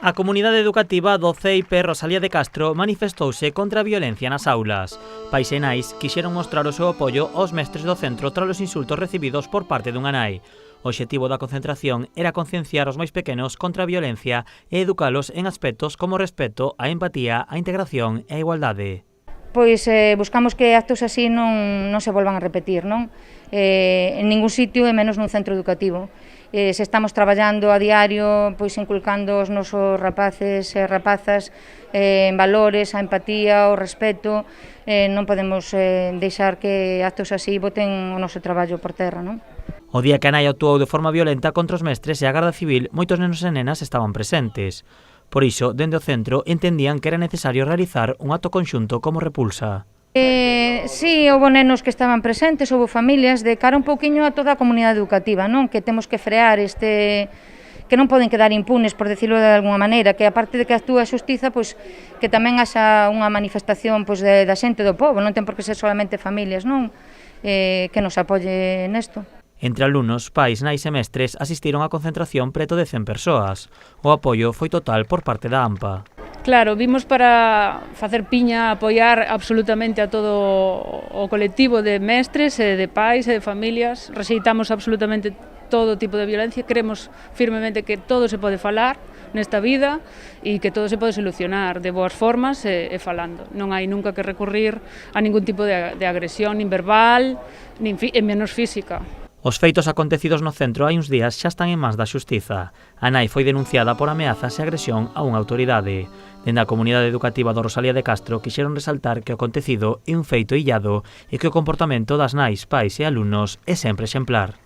A comunidade educativa do CEIP Rosalía de Castro manifestouse contra a violencia nas aulas. Pais e nais quixeron mostrar o seu apoio aos mestres do centro tras os insultos recibidos por parte dunha nai. O obxectivo da concentración era concienciar os máis pequenos contra a violencia e educalos en aspectos como o respeto, a empatía, a integración e a igualdade. Pois buscamos que actos así non se volvan a repetir, non? En ningún sitio e menos nun centro educativo. Se estamos traballando a diario, pois inculcando os nosos rapaces e rapazas en valores, a empatía, o respeto, non podemos deixar que actos así boten o noso traballo por terra, non? O día que a nai actuou de forma violenta contra os mestres e a Garda Civil, moitos nenos e nenas estaban presentes. Por iso, dende o centro, entendían que era necesario realizar un acto conxunto como repulsa. Sí, houve nenos que estaban presentes, houve familias, de cara un pouquiño a toda a comunidade educativa, non? Que temos que frear que non poden quedar impunes, por decirlo de alguma maneira, que aparte de que actúa a xustiza, pois que tamén haxa unha manifestación pois da xente do pobo, non ten por que ser solamente familias, non? Que nos apoie nesto. Entre alumnos, pais, nais e mestres asistiron á concentración preto de 100 persoas. O apoio foi total por parte da AMPA. Claro, vimos para facer piña, apoiar absolutamente a todo o colectivo de mestres, de pais e de familias. Rexeitamos absolutamente todo tipo de violencia, creemos firmemente que todo se pode falar nesta vida e que todo se pode solucionar de boas formas e falando. Non hai nunca que recurrir a ningún tipo de agresión, nin verbal, nin menos física. Os feitos acontecidos no centro hai uns días xa están en mans da xustiza. A nai foi denunciada por ameazas e agresión a unha autoridade. Dende a comunidade educativa do Rosalía de Castro quixeron resaltar que o acontecido é un feito illado e que o comportamento das nais, pais e alumnos é sempre exemplar.